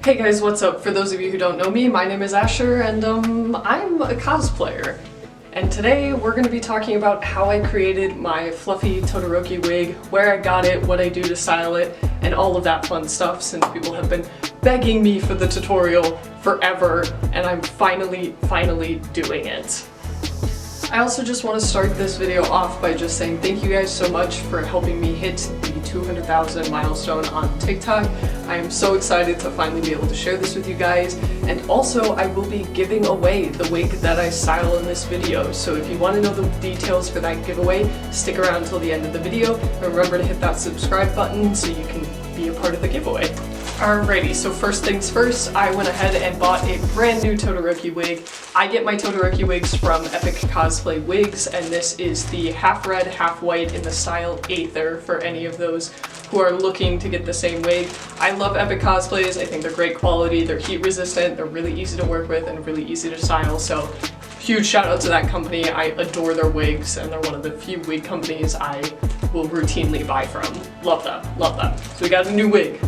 Hey guys, what's up? For those of you who don't know me, my name is Asher and I'm a cosplayer. And today we're going to be talking about how I created my fluffy Todoroki wig, where I got it, what I do to style it, and all of that fun stuff since people have been begging me for the tutorial forever and I'm finally doing it. I also just want to start this video off by just saying thank you guys so much for helping me hit the 200,000 milestone on TikTok. I am so excited to finally be able to share this with you guys, and also I will be giving away the wig that I style in this video, so if you want to know the details for that giveaway, stick around until the end of the video, and remember to hit that subscribe button so you can be a part of the giveaway. Alrighty, so first things first, I went ahead and bought a brand new Todoroki wig. I get my Todoroki wigs from Epic Cosplay Wigs, and this is the half red, half white in the style Aether for any of those who are looking to get the same wig. I love Epic Cosplays, I think they're great quality, they're heat resistant, they're really easy to work with and really easy to style, so huge shout out to that company. I adore their wigs and they're one of the few wig companies I will routinely buy from. Love them, love them. So we got a new wig.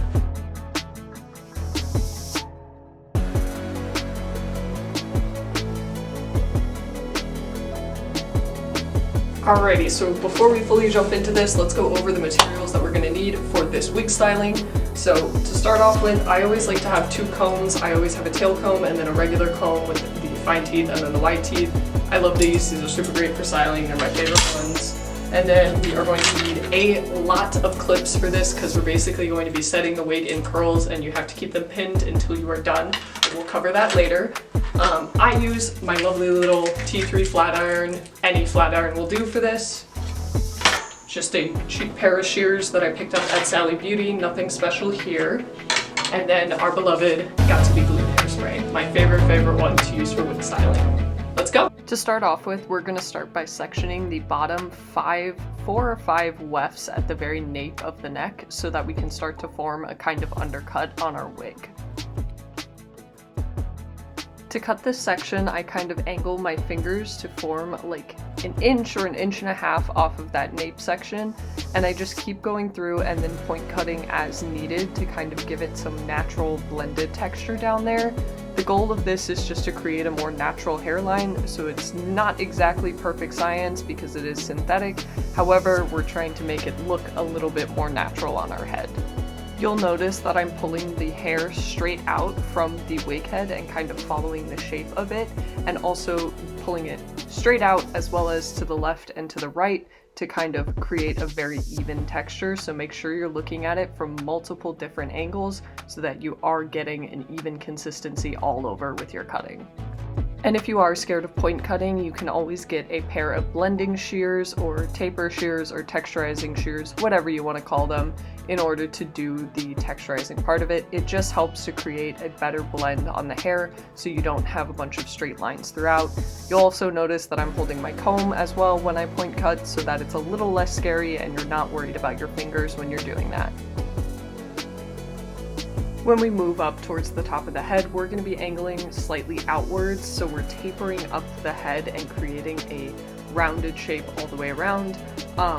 Alrighty, so before we fully jump into this, let's go over the materials that we're going to need for this wig styling. So to start off with, I always like to have two combs. I always have a tail comb and then a regular comb with the fine teeth and then the wide teeth. I love these are super great for styling, they're my favorite ones. And then we are going to need a lot of clips for this because we're basically going to be setting the wig in curls and you have to keep them pinned until you are done. We'll cover that later. I use my lovely little T3 flat iron. Any flat iron will do for this. Just a cheap pair of shears that I picked up at Sally Beauty, nothing special here. And then our beloved Got to Be Glued hairspray, my favorite one to use for wig styling. Let's go! To start off with, we're going to start by sectioning the bottom 4 or 5 wefts at the very nape of the neck so that we can start to form a kind of undercut on our wig. To cut this section, I kind of angle my fingers to form like an inch or an inch and a half off of that nape section, and I just keep going through and then point cutting as needed to kind of give it some natural blended texture down there. The goal of this is just to create a more natural hairline, so it's not exactly perfect science because it is synthetic. However, we're trying to make it look a little bit more natural on our head. You'll notice that I'm pulling the hair straight out from the wig head and kind of following the shape of it, and also pulling it straight out as well as to the left and to the right to kind of create a very even texture. So make sure you're looking at it from multiple different angles so that you are getting an even consistency all over with your cutting. And if you are scared of point cutting, you can always get a pair of blending shears or taper shears or texturizing shears, whatever you want to call them, in order to do the texturizing part of it. It just helps to create a better blend on the hair so you don't have a bunch of straight lines throughout. You'll also notice that I'm holding my comb as well when I point cut so that it's a little less scary and you're not worried about your fingers when you're doing that. When we move up towards the top of the head, we're going to be angling slightly outwards, so we're tapering up the head and creating a rounded shape all the way around.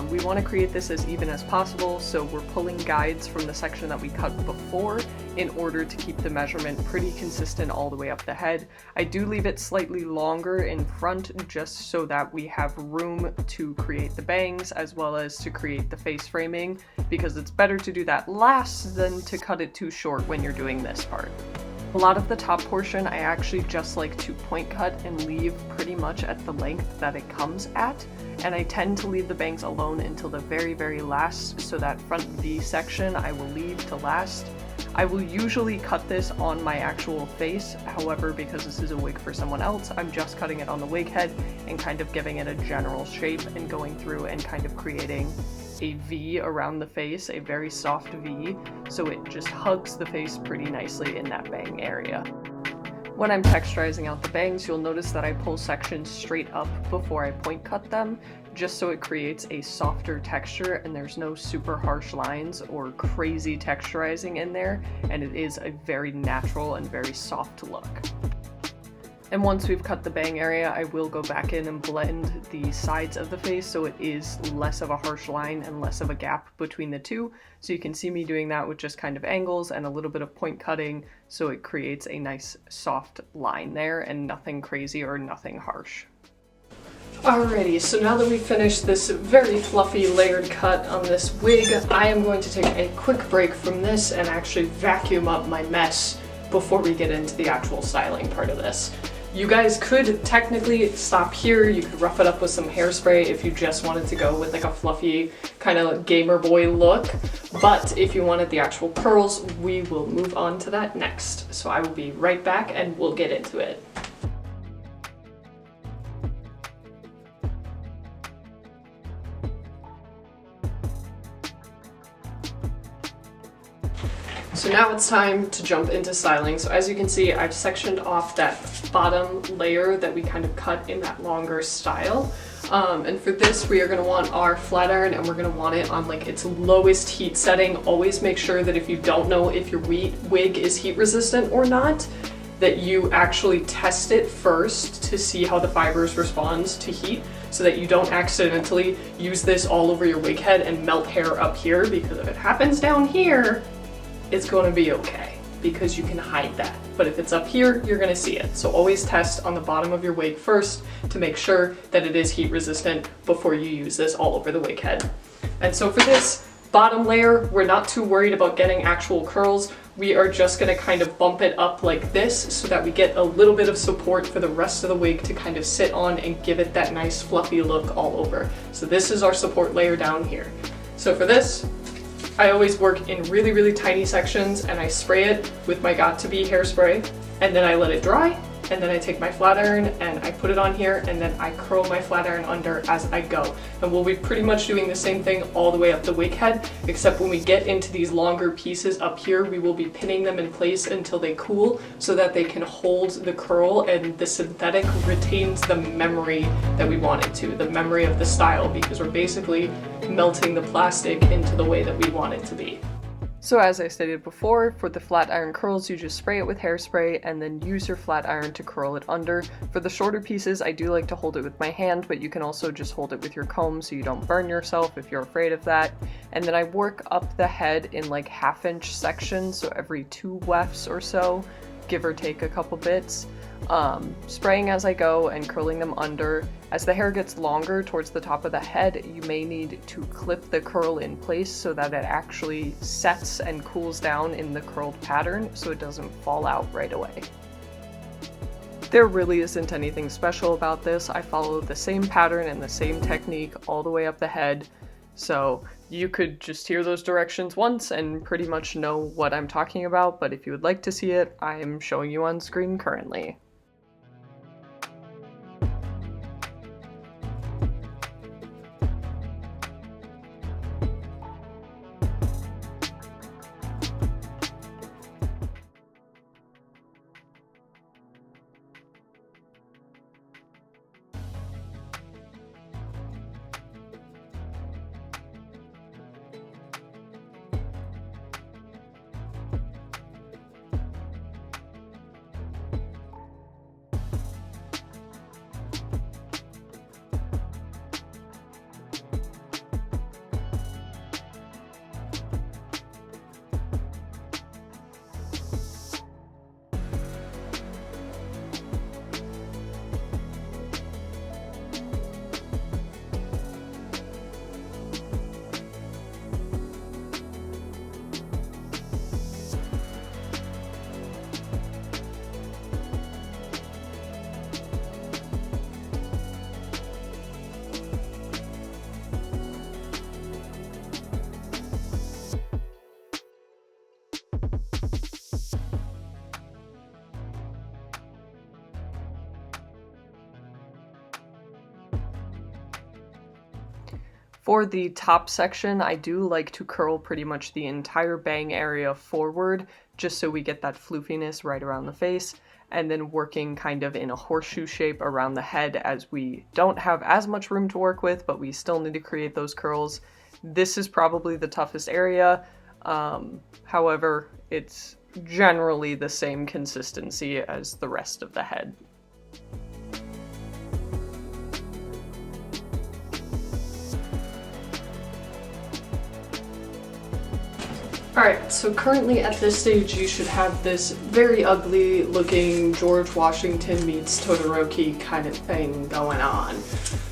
We want to create this as even as possible, so we're pulling guides from the section that we cut before in order to keep the measurement pretty consistent all the way up the head. I do leave it slightly longer in front just so that we have room to create the bangs as well as to create the face framing, because it's better to do that last than to cut it too short when you're doing this part. A lot of the top portion I actually just like to point cut and leave pretty much at the length that it comes at, and I tend to leave the bangs alone until the very last, so that front V section I will leave to last. I will usually cut this on my actual face, however, because this is a wig for someone else, I'm just cutting it on the wig head and kind of giving it a general shape and going through and kind of creating a V around the face, a very soft V, so it just hugs the face pretty nicely in that bang area. When I'm texturizing out the bangs, you'll notice that I pull sections straight up before I point cut them, just so it creates a softer texture and there's no super harsh lines or crazy texturizing in there, and it is a very natural and very soft look. And once we've cut the bang area, I will go back in and blend the sides of the face so it is less of a harsh line and less of a gap between the two. So you can see me doing that with just kind of angles and a little bit of point cutting, so it creates a nice soft line there and nothing crazy or nothing harsh. Alrighty, so now that we've finished this very fluffy layered cut on this wig, I am going to take a quick break from this and actually vacuum up my mess before we get into the actual styling part of this. You guys could technically stop here, you could rough it up with some hairspray if you just wanted to go with like a fluffy kind of gamer boy look, but if you wanted the actual curls, we will move on to that next. So I will be right back and we'll get into it. So now it's time to jump into styling. So as you can see, I've sectioned off that bottom layer that we kind of cut in that longer style. And for this, we are going to want our flat iron and we're going to want it on like its lowest heat setting. Always make sure that if you don't know if your wig is heat resistant or not, that you actually test it first to see how the fibers respond to heat, so that you don't accidentally use this all over your wig head and melt hair up here, because if it happens down here, it's going to be okay because you can hide that. But if it's up here, you're going to see it. So always test on the bottom of your wig first to make sure that it is heat resistant before you use this all over the wig head. And so for this bottom layer, we're not too worried about getting actual curls. We are just going to kind of bump it up like this so that we get a little bit of support for the rest of the wig to kind of sit on and give it that nice fluffy look all over. So this is our support layer down here. So for this, I always work in really, really tiny sections and I spray it with my Got2b hairspray, and then I let it dry, and then I take my flat iron and I put it on here, and then I curl my flat iron under as I go. And we'll be pretty much doing the same thing all the way up the wig head, except when we get into these longer pieces up here, we will be pinning them in place until they cool so that they can hold the curl and the synthetic retains the memory that we want it to, the memory of the style, because we're basically melting the plastic into the way that we want it to be. So as I stated before, for the flat iron curls, you just spray it with hairspray and then use your flat iron to curl it under. For the shorter pieces, I do like to hold it with my hand, but you can also just hold it with your comb so you don't burn yourself if you're afraid of that. And then I work up the head in like 1/2-inch sections, so every 2 wefts or so, give or take a couple bits. Spraying as I go and curling them under. As the hair gets longer towards the top of the head, you may need to clip the curl in place so that it actually sets and cools down in the curled pattern so it doesn't fall out right away. There really isn't anything special about this. I follow the same pattern and the same technique all the way up the head, so you could just hear those directions once and pretty much know what I'm talking about, but if you would like to see it, I am showing you on screen currently. For the top section, I do like to curl pretty much the entire bang area forward, just so we get that floofiness right around the face, and then working kind of in a horseshoe shape around the head, as we don't have as much room to work with, but we still need to create those curls. This is probably the toughest area, however, it's generally the same consistency as the rest of the head. Alright, so currently at this stage you should have this very ugly looking George Washington meets Todoroki kind of thing going on.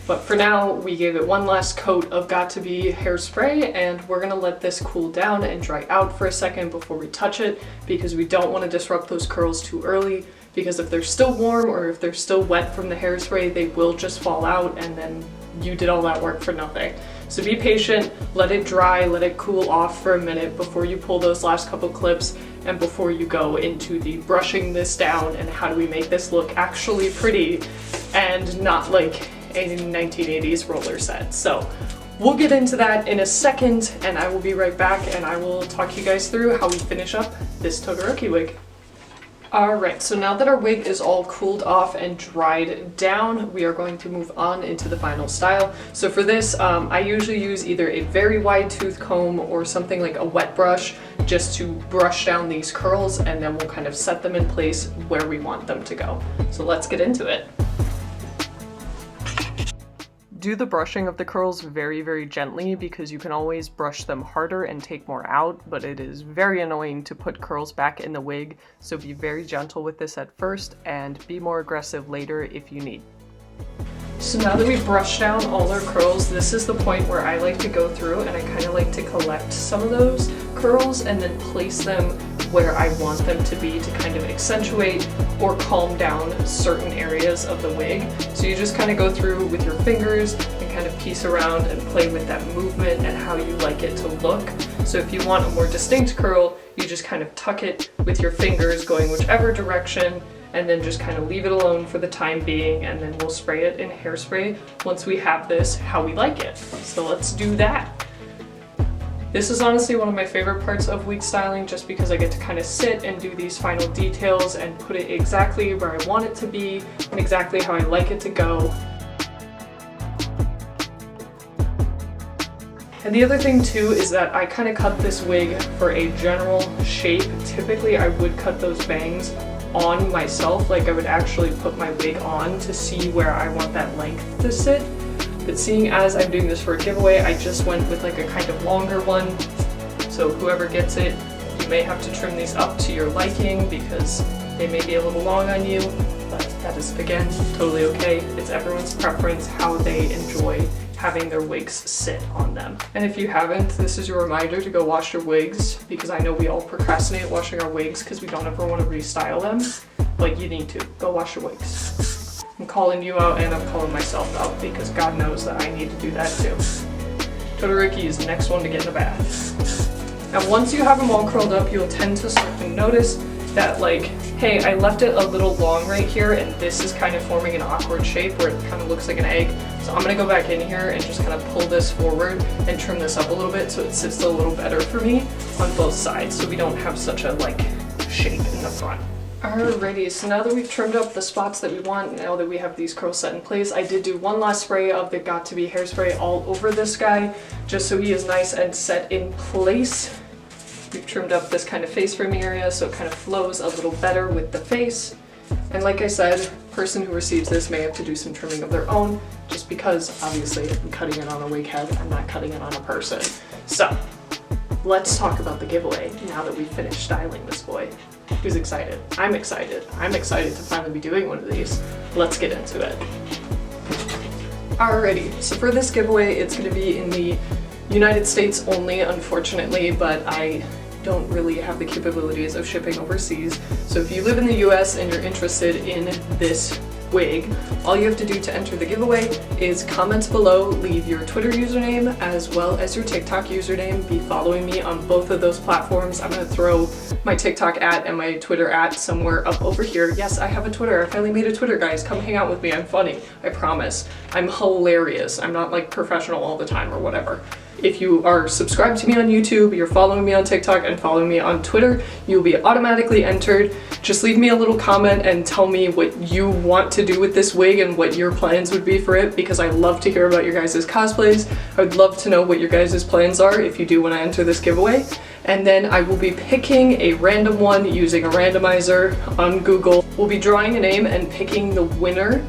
But for now, we gave it one last coat of Got2b hairspray, and we're gonna let this cool down and dry out for a second before we touch it, because we don't want to disrupt those curls too early, because if they're still warm or if they're still wet from the hairspray, they will just fall out and then you did all that work for nothing. So be patient, let it dry, let it cool off for a minute before you pull those last couple clips and before you go into the brushing this down and how do we make this look actually pretty and not like a 1980s roller set. So we'll get into that in a second and I will be right back and I will talk you guys through how we finish up this Todoroki wig. Alright, so now that our wig is all cooled off and dried down, we are going to move on into the final style. So for this, I usually use either a very wide tooth comb or something like a wet brush just to brush down these curls, and then we'll kind of set them in place where we want them to go. So let's get into it. Do the brushing of the curls very, very gently because you can always brush them harder and take more out, but it is very annoying to put curls back in the wig, so be very gentle with this at first and be more aggressive later if you need. So now that we've brushed down all our curls, this is the point where I like to go through and I kind of like to collect some of those curls and then place them where I want them to be to kind of accentuate or calm down certain areas of the wig. So you just kind of go through with your fingers and kind of piece around and play with that movement and how you like it to look. So if you want a more distinct curl, you just kind of tuck it with your fingers going whichever direction and then just kind of leave it alone for the time being, and then we'll spray it in hairspray once we have this how we like it. So let's do that. This is honestly one of my favorite parts of wig styling just because I get to kind of sit and do these final details and put it exactly where I want it to be and exactly how I like it to go. And the other thing too is that I kind of cut this wig for a general shape. Typically I would cut those bangs on myself, like I would actually put my wig on to see where I want that length to sit. But seeing as I'm doing this for a giveaway, I just went with like a kind of longer one. So whoever gets it, you may have to trim these up to your liking because they may be a little long on you, but that is again totally okay. It's everyone's preference how they enjoy having their wigs sit on them. And if you haven't, this is your reminder to go wash your wigs, because I know we all procrastinate washing our wigs because we don't ever want to restyle them, but you need to. Go wash your wigs. I'm calling you out and I'm calling myself out because God knows that I need to do that too. Todoroki is the next one to get in the bath. Now once you have them all curled up, you'll tend to start to notice that like, hey, I left it a little long right here and this is kind of forming an awkward shape where it kind of looks like an egg. So I'm gonna go back in here and just kind of pull this forward and trim this up a little bit so it sits a little better for me on both sides so we don't have such a like shape in the front. Alrighty, so now that we've trimmed up the spots that we want, now that we have these curls set in place, I did do one last spray of the Got2b hairspray all over this guy just so he is nice and set in place. We've trimmed up this kind of face framing area so it kind of flows a little better with the face. And like I said, the person who receives this may have to do some trimming of their own just because obviously I'm cutting it on a wig head, I'm not cutting it on a person. So let's talk about the giveaway now that we've finished styling this boy. Who's excited? I'm excited. I'm excited to finally be doing one of these. Let's get into it. Alrighty, so for this giveaway it's going to be in the United States only, unfortunately, but I don't really have the capabilities of shipping overseas. So if you live in the US and you're interested in this wig, all you have to do to enter the giveaway is comment below, leave your Twitter username as well as your TikTok username. Be following me on both of those platforms. I'm going to throw my TikTok @ and my Twitter @ somewhere up over here. Yes, I have a Twitter. I finally made a Twitter, guys. Come hang out with me. I'm funny. I promise. I'm hilarious. I'm not like professional all the time or whatever. If you are subscribed to me on YouTube, you're following me on TikTok, and following me on Twitter, you'll be automatically entered. Just leave me a little comment and tell me what you want to do with this wig and what your plans would be for it, because I love to hear about your guys' cosplays. I would love to know what your guys' plans are if you do want to enter this giveaway. And then I will be picking a random one using a randomizer on Google. We'll be drawing a name and picking the winner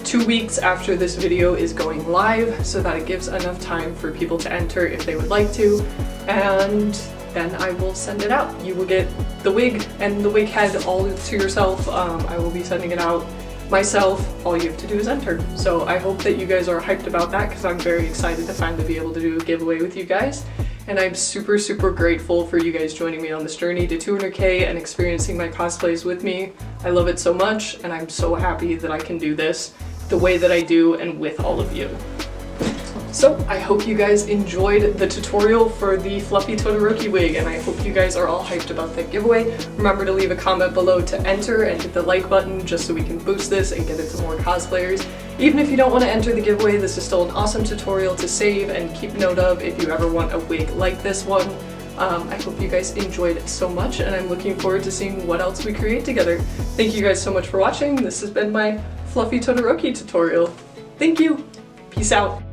2 weeks after this video is going live, so that it gives enough time for people to enter if they would like to, and then I will send it out. You will get the wig and the wig head all to yourself. I will be sending it out myself. All you have to do is enter. So I hope that you guys are hyped about that, because I'm very excited to finally be able to do a giveaway with you guys. And I'm super, super grateful for you guys joining me on this journey to 200K and experiencing my cosplays with me. I love it so much, and I'm so happy that I can do this the way that I do and with all of you. So I hope you guys enjoyed the tutorial for the fluffy Todoroki wig, and I hope you guys are all hyped about that giveaway. Remember to leave a comment below to enter and hit the like button just so we can boost this and get it to more cosplayers. Even if you don't want to enter the giveaway, this is still an awesome tutorial to save and keep note of if you ever want a wig like this one. I hope you guys enjoyed it so much, and I'm looking forward to seeing what else we create together. Thank you guys so much for watching. This has been my fluffy Todoroki tutorial. Thank you! Peace out!